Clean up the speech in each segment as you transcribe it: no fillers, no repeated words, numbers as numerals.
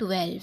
12।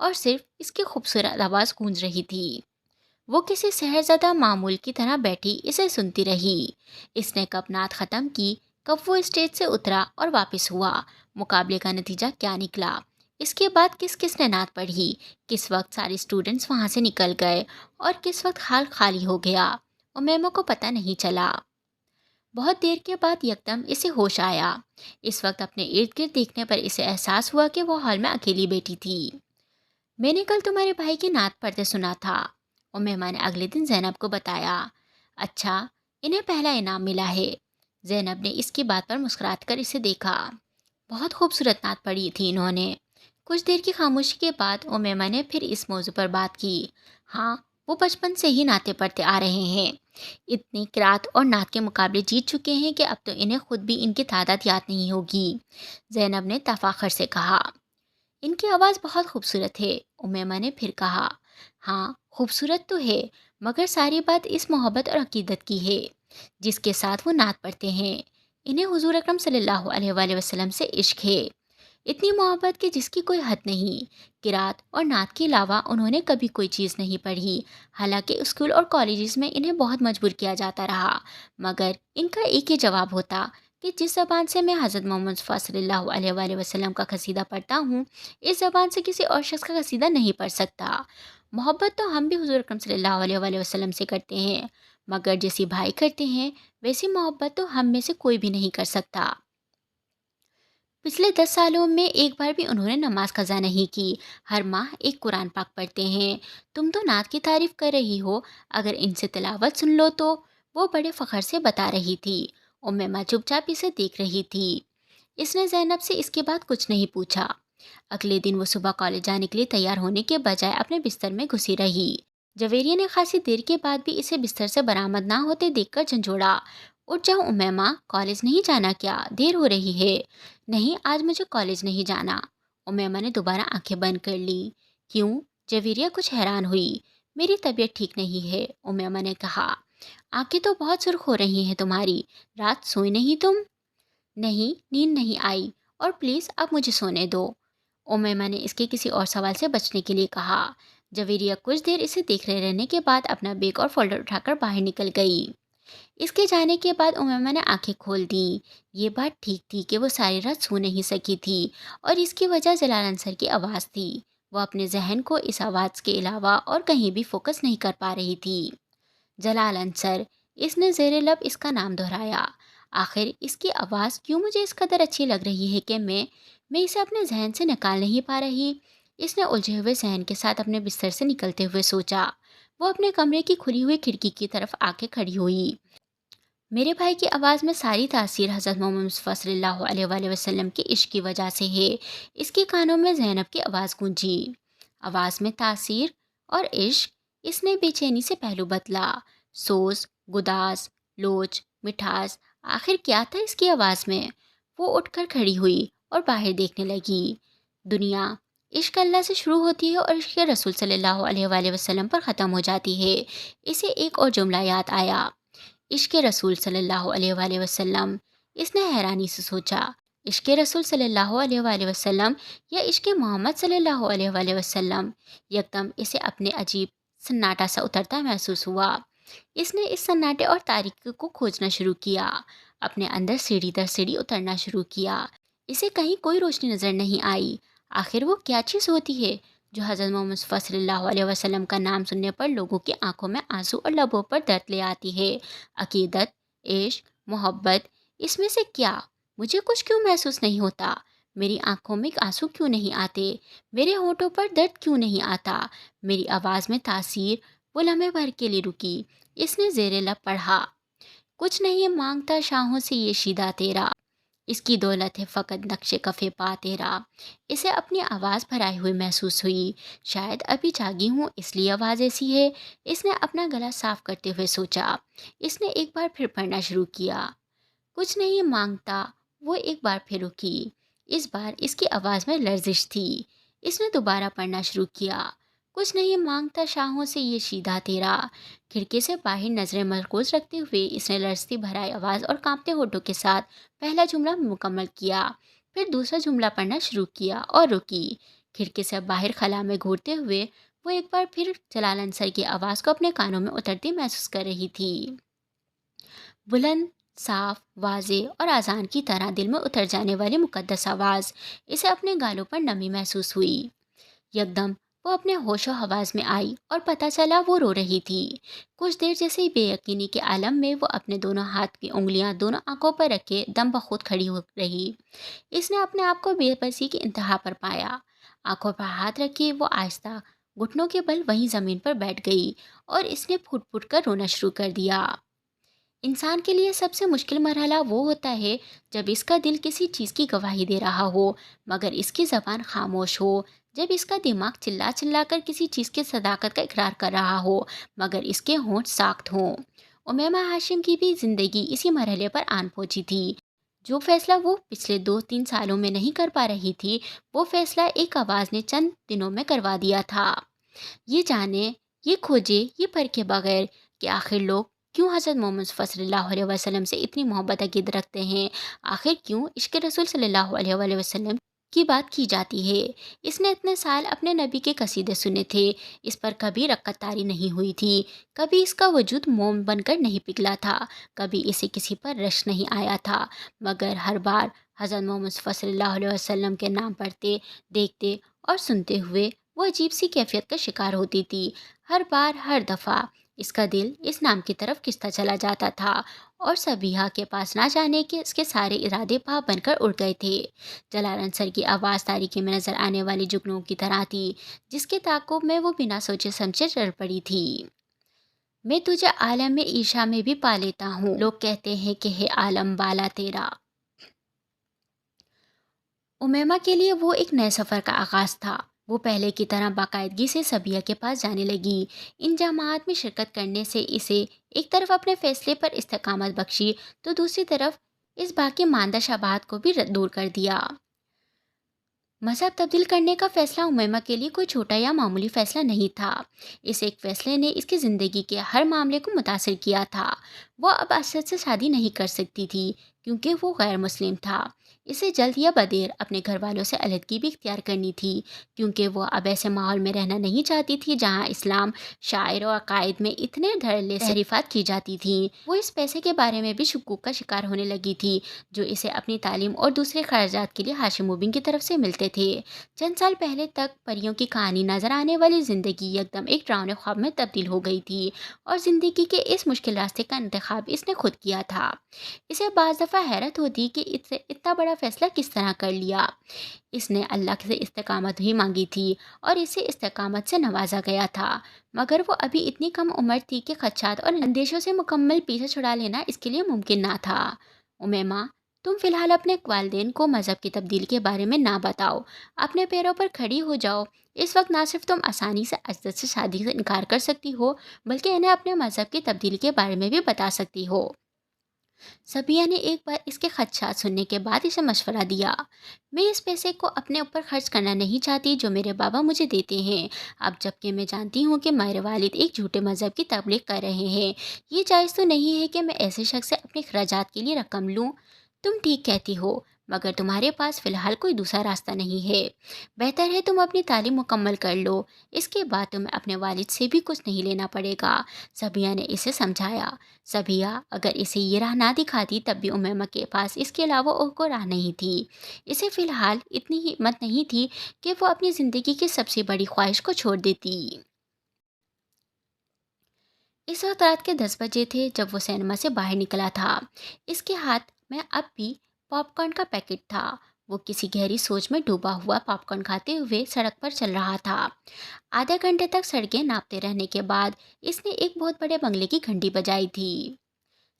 اور صرف اس کی خوبصورت آواز گونج رہی تھی۔ وہ کسی شہرزادہ معمول کی طرح بیٹھی اسے سنتی رہی۔ اس نے کب نعت ختم کی، کب وہ اسٹیج سے اترا اور واپس ہوا، مقابلے کا نتیجہ کیا نکلا، اس کے بعد کس کس نے نعت پڑھی، کس وقت سارے اسٹوڈنٹس وہاں سے نکل گئے اور کس وقت ہال خالی ہو گیا، امیمہ کو پتہ نہیں چلا۔ بہت دیر کے بعد یکدم اسے ہوش آیا۔ اس وقت اپنے ارد گرد دیکھنے پر اسے احساس ہوا کہ وہ ہال میں اکیلی بیٹھی تھی۔ میں نے کل تمہارے بھائی کی نعت پڑھتے سنا تھا، امیمہ نے اگلے دن زینب کو بتایا۔ اچھا، انہیں پہلا انعام ملا ہے۔ زینب نے اس کی بات پر مسکرات کر اسے دیکھا۔ بہت خوبصورت نعت پڑھی تھی انہوں نے۔ کچھ دیر کی خاموشی کے بعد امیمہ نے پھر اس موضوع پر بات کی۔ ہاں، وہ بچپن سے ہی نعتیں پڑھتے آ رہے ہیں، اتنی قرات اور نعت کے مقابلے جیت چکے ہیں کہ اب تو انہیں خود بھی ان کی تعداد یاد نہیں ہوگی، زینب نے تفاخر سے کہا۔ ان کی آواز بہت خوبصورت ہے، امیمہ نے پھر کہا۔ ہاں، خوبصورت تو ہے، مگر ساری بات اس محبت اور عقیدت کی ہے جس کے ساتھ وہ نعت پڑھتے ہیں۔ انہیں حضور اکرم صلی اللہ علیہ وآلہ وسلم سے عشق ہے، اتنی محبت کہ جس کی کوئی حد نہیں۔ قرات اور نعت کے علاوہ انہوں نے کبھی کوئی چیز نہیں پڑھی، حالانکہ اسکول اور کالجز میں انہیں بہت مجبور کیا جاتا رہا، مگر ان کا ایک ہی جواب ہوتا کہ جس زبان سے میں حضرت محمد مصطفیٰ صلی اللہ علیہ وآلہ وسلم کا قصیدہ پڑھتا ہوں، اس زبان سے کسی اور شخص کا قصیدہ نہیں پڑھ سکتا۔ محبت تو ہم بھی حضور اکرم صلی اللہ علیہ وآلہ وسلم سے کرتے ہیں، مگر جیسی بھائی کرتے ہیں ویسی محبت تو ہم میں سے کوئی بھی نہیں کر سکتا۔ پچھلے 10 سالوں میں ایک بار بھی انہوں نے نماز قضا نہیں کی، ہر ماہ ایک قرآن پاک پڑھتے ہیں۔ تم تو نعت کی تعریف کر رہی ہو، اگر ان سے تلاوت سن لو تو، وہ بڑے فخر سے بتا رہی تھی۔ امیمہ چپ چاپ اسے دیکھ رہی تھی۔ اس نے زینب سے اس کے بعد کچھ نہیں پوچھا۔ اگلے دن وہ صبح کالج جانے کے لیے تیار ہونے کے بجائے اپنے بستر میں گھسی رہی۔ جویریہ نے خاصی دیر کے بعد بھی اسے بستر سے برآمد نہ ہوتے دیکھ کر جھنجھوڑا۔ اٹھ جاؤ امیمہ، کالج نہیں جانا کیا؟ دیر ہو رہی ہے۔ نہیں، آج مجھے کالج نہیں جانا۔ امیمہ نے دوبارہ آنکھیں بند کر لی۔ کیوں؟ جویریہ کچھ حیران ہوئی۔ میری طبیعت ٹھیک نہیں ہے، امیمہ نے کہا۔ آنکھیں تو بہت سرخ ہو رہی ہیں تمہاری، رات سوئی نہیں تم؟ نہیں، نیند نہیں آئی، اور پلیز اب مجھے سونے دو، امیمہ نے اس کے کسی اور سوال سے بچنے کے لیے کہا۔ جویریہ کچھ دیر اسے دیکھ رہے رہنے کے بعد اپنا بیگ اور فولڈر اٹھا کر باہر نکل گئی۔ اس کے جانے کے بعد امیمہ نے آنکھیں کھول دیں۔ یہ بات ٹھیک تھی کہ وہ ساری رات سو نہیں سکی تھی، اور اس کی وجہ جلال انصر کی آواز تھی۔ وہ اپنے ذہن کو اس آواز کے علاوہ اور کہیں بھی فوکس نہیں کر پا رہی تھی۔ جلال انصر، اس نے زیر لب اس کا نام دہرایا۔ آخر اس کی آواز کیوں مجھے اس قدر اچھی لگ رہی ہے کہ میں اسے اپنے ذہن سے نکال نہیں پا رہی؟ اس نے الجھے ہوئے ذہن کے ساتھ اپنے بستر سے نکلتے ہوئے سوچا۔ وہ اپنے کمرے کی کھلی ہوئی کھڑکی کی طرف آ کے کھڑی ہوئی۔ میرے بھائی کی آواز میں ساری تاثیر حضرت محمد مصطفیٰ صلی اللہ علیہ وآلہ وسلم کے عشق کی وجہ سے ہے۔ اس کے کانوں میں زینب کی آواز گونجی۔ آواز میں تاثیر اور عشق، اس نے بے چینی سے پہلو بدلا۔ سوز، گداز، لوچ، مٹھاس، آخر کیا تھا اس کی آواز میں؟ وہ اٹھ کر کھڑی ہوئی اور باہر دیکھنے لگی۔ دنیا عشق اللہ سے شروع ہوتی ہے اور عشق رسول صلی اللہ علیہ وآلہ وسلم پر ختم ہو جاتی ہے۔ اسے ایک اور جملہ یاد آیا، عشق رسول صلی اللہ علیہ وآلہ وسلم۔ اس نے حیرانی سے سوچا، عشق رسول صلی اللہ علیہ وآلہ وسلم یا عشق محمد صلی اللہ علیہ وآلہ وسلم؟ یکدم اسے اپنے عجیب سناٹا سا اترتا محسوس ہوا۔ اس نے اس سناٹے اور تاریکی کو کھوجنا شروع کیا، اپنے اندر سیڑھی در سیڑھی اترنا شروع کیا۔ اسے کہیں کوئی روشنی نظر نہیں آئی۔ آخر وہ کیا چیز ہوتی ہے جو حضرت محمد مصطفیٰ صلی اللہ علیہ وسلم کا نام سننے پر لوگوں کی آنکھوں میں آنسو اور لبوں پر درد لے آتی ہے؟ عقیدت، عشق، محبت، اس میں سے کیا؟ مجھے کچھ کیوں محسوس نہیں ہوتا؟ میری آنکھوں میں آنسو کیوں نہیں آتے؟ میرے ہونٹوں پر درد کیوں نہیں آتا؟ میری آواز میں تاثیر؟ وہ لمحے بھر کے لیے رکی۔ اس نے زیر لب پڑھا، کچھ نہیں مانگتا شاہوں سے یہ شیدہ تیرا، اس کی دولت ہے فقط نقش کف پا تیرا۔ اسے اپنی آواز بھرائی ہوئی محسوس ہوئی۔ شاید ابھی جاگی ہوں اس لیے آواز ایسی ہے، اس نے اپنا گلا صاف کرتے ہوئے سوچا۔ اس نے ایک بار پھر پڑھنا شروع کیا، کچھ نہیں مانگتا۔ وہ ایک بار پھر رکی، اس بار اس کی آواز میں لرزش تھی۔ اس نے دوبارہ پڑھنا شروع کیا، کچھ نہیں مانگتا شاہوں سے یہ شیدہ تیرا۔ کھڑکی سے باہر نظریں مرکوز رکھتے ہوئے اس نے لرزتی بھرائی آواز اور کانپتے ہونٹوں کے ساتھ پہلا جملہ مکمل کیا، پھر دوسرا جملہ پڑھنا شروع کیا اور رکی۔ کھڑکی سے باہر خلا میں گھورتے ہوئے وہ ایک بار پھر جلال انصر کی آواز کو اپنے کانوں میں اترتی محسوس کر رہی تھی۔ بلند، صاف، واضح اور آذان کی طرح دل میں اتر جانے والی مقدس آواز، اسے اپنے گالوں پر نمی محسوس ہوئی۔ یکدم وہ اپنے ہوش و حواس میں آئی اور پتہ چلا وہ رو رہی تھی۔ کچھ دیر جیسے ہی بے یقینی کے عالم میں وہ اپنے دونوں ہاتھ کی انگلیاں دونوں آنکھوں پر رکھے دم بخود کھڑی ہو رہی۔ اس نے اپنے آپ کو بے بسی کی انتہا پر پایا۔ آنکھوں پر ہاتھ رکھے وہ آہستہ گھٹنوں کے بل وہیں زمین پر بیٹھ گئی اور اس نے پھٹ پھٹ کر رونا شروع کر دیا۔ انسان کے لیے سب سے مشکل مرحلہ وہ ہوتا ہے جب اس کا دل کسی چیز کی گواہی دے رہا ہو مگر اس کی زبان خاموش ہو، جب اس کا دماغ چلا چلا کر کسی چیز کی صداقت کا اقرار کر رہا ہو مگر اس کے ہونٹ ساکت ہوں۔ امیمہ ہاشم کی بھی زندگی اسی مرحلے پر آن پہنچی تھی۔ جو فیصلہ وہ پچھلے 2-3 سالوں میں نہیں کر پا رہی تھی، وہ فیصلہ ایک آواز نے چند دنوں میں کروا دیا تھا۔ یہ جانے، یہ کھوجے، یہ پرکھے بغیر کہ آخر لوگ کیوں حضرت محمد مصطفیٰ صلی اللہ علیہ وسلم سے اتنی محبت عقید رکھتے ہیں، آخر کیوں عشق رسول صلی اللہ علیہ وآلہ وسلم کی بات کی جاتی ہے۔ اس نے اتنے سال اپنے نبی کے قصیدے سنے تھے، اس پر کبھی رقت تاری نہیں ہوئی تھی، کبھی اس کا وجود موم بن کر نہیں پگھلا تھا، کبھی اسے کسی پر رشک نہیں آیا تھا، مگر ہر بار حضرت محمد مصطفیٰ صلی اللہ علیہ وسلم کے نام پڑھتے، دیکھتے اور سنتے ہوئے وہ عجیب سی کیفیت کا شکار ہوتی تھی۔ ہر بار، ہر دفعہ اس کا دل اس نام کی طرف کھنچتا چلا جاتا تھا اور سبیحہ کے پاس نہ جانے کے اس کے سارے ارادے پاپ بن کر اڑ گئے تھے۔ جلال انصر کی آواز تاریکی میں نظر آنے والی جگنوں کی طرح تھی جس کے تعاقب میں وہ بنا سوچے سمجھے چڑھ پڑی تھی۔ میں تجھے عالم عیشا میں بھی پا لیتا ہوں، لوگ کہتے ہیں کہ ہے عالم بالا تیرا۔ امیمہ کے لیے وہ ایک نئے سفر کا آغاز تھا۔ وہ پہلے کی طرح باقاعدگی سے سبیہ کے پاس جانے لگی۔ ان جماعت میں شرکت کرنے سے اسے ایک طرف اپنے فیصلے پر استقامت بخشی تو دوسری طرف اس باقی ماندہ شبہات کو بھی دور کر دیا۔ مذہب تبدیل کرنے کا فیصلہ امیمہ کے لیے کوئی چھوٹا یا معمولی فیصلہ نہیں تھا۔ اس ایک فیصلے نے اس کی زندگی کے ہر معاملے کو متاثر کیا تھا۔ وہ اب اسد سے شادی نہیں کر سکتی تھی کیونکہ وہ غیر مسلم تھا۔ اسے جلد یا بدیر اپنے گھر والوں سے علیحدگی بھی اختیار کرنی تھی کیونکہ وہ اب ایسے ماحول میں رہنا نہیں چاہتی تھی جہاں اسلام، شاعر و عقائد میں اتنے دھڑلے تحریفات کی جاتی تھیں۔ وہ اس پیسے کے بارے میں بھی شکوک کا شکار ہونے لگی تھی جو اسے اپنی تعلیم اور دوسرے خراجات کے لیے ہاشم مبین کی طرف سے ملتے تھے۔ چند سال پہلے تک پریوں کی کہانی نظر آنے والی زندگی یکدم ایک ڈراؤنے خواب میں تبدیل ہو گئی تھی اور زندگی کے اس مشکل راستے کا انتخاب اس نے خود کیا تھا۔ اسے بعض دفعہ حیرت ہوتی کہ اس سے اتنا بڑا فیصلہ کس طرح کر لیا۔ اس نے اللہ سے استقامت بھی مانگی تھی اور اسے استقامت سے نوازا گیا تھا، مگر وہ ابھی اتنی کم عمر تھی کہ خدشات اور اندیشوں سے مکمل پیچھے چھڑا لینا اس کے لیے ممکن نہ تھا۔ امیمہ، تم فی الحال اپنے والدین کو مذہب کی تبدیل کے بارے میں نہ بتاؤ، اپنے پیروں پر کھڑی ہو جاؤ۔ اس وقت نہ صرف تم آسانی سے اسد سے شادی سے انکار کر سکتی ہو بلکہ انہیں اپنے مذہب کی تبدیل کے بارے میں بھی بتا سکتی ہو۔ سبیہ نے ایک بار اس کے خدشات سننے کے بعد اسے مشورہ دیا۔ میں اس پیسے کو اپنے اوپر خرچ کرنا نہیں چاہتی جو میرے بابا مجھے دیتے ہیں، اب جبکہ میں جانتی ہوں کہ میرے والد ایک جھوٹے مذہب کی تبلیغ کر رہے ہیں۔ یہ جائز تو نہیں ہے کہ میں ایسے شخص سے اپنے اخراجات کے لیے رقم لوں۔ تم ٹھیک کہتی ہو، مگر تمہارے پاس فی الحال کوئی دوسرا راستہ نہیں ہے۔ بہتر ہے تم اپنی تعلیم مکمل کر لو، اس کے بعد تمہیں اپنے والد سے بھی کچھ نہیں لینا پڑے گا۔ سبیہ نے اسے سمجھایا۔ سبیہ اگر اسے یہ راہ نہ دکھاتی تب بھی امیمہ کے پاس اس کے علاوہ اور کوئی راہ نہیں تھی۔ اسے فی الحال اتنی ہمت نہیں تھی کہ وہ اپنی زندگی کی سب سے بڑی خواہش کو چھوڑ دیتی۔ اس وقت رات کے 10 بجے تھے جب وہ سینما سے باہر نکلا تھا۔ اس کے ہاتھ میں اب بھی پاپ کارن کا پیکٹ تھا۔ وہ کسی گہری سوچ میں ڈوبا ہوا پاپ کارن کھاتے ہوئے سڑک پر چل رہا تھا۔ آدھے گھنٹے تک سڑکیں ناپتے رہنے کے بعد اس نے ایک بہت بڑے بنگلے کی گھنٹی بجائی تھی۔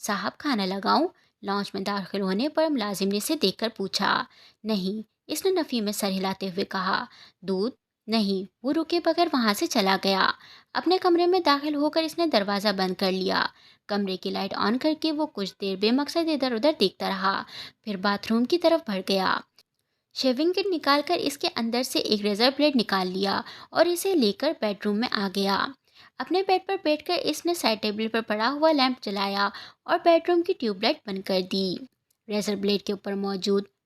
صاحب، کھانا لگاؤں؟ لاؤنج میں داخل ہونے پر ملازم نے اسے دیکھ کر پوچھا۔ نہیں، اس نے نفی میں سر ہلاتے ہوئے کہا۔ دودھ؟ نہیں۔ وہ رکے بغیر وہاں سے چلا گیا۔ اپنے کمرے میں داخل ہو کر اس نے دروازہ بند کر لیا۔ کمرے کی لائٹ آن کر کے وہ کچھ دیر بے مقصد ادھر ادھر دیکھتا رہا، پھر باتھ روم کی طرف بڑھ گیا۔ شیونگ کٹ نکال کر اس کے اندر سے ایک ریزر بلیڈ نکال لیا اور اسے لے کر بیڈ روم میں آ گیا۔ اپنے بیڈ پر بیٹھ کر اس نے سائڈ ٹیبل پر پڑا ہوا لیمپ جلایا اور بیڈ روم کی ٹیوب لائٹ بند کر دی۔ ریزر بلیڈ کے اوپر موجود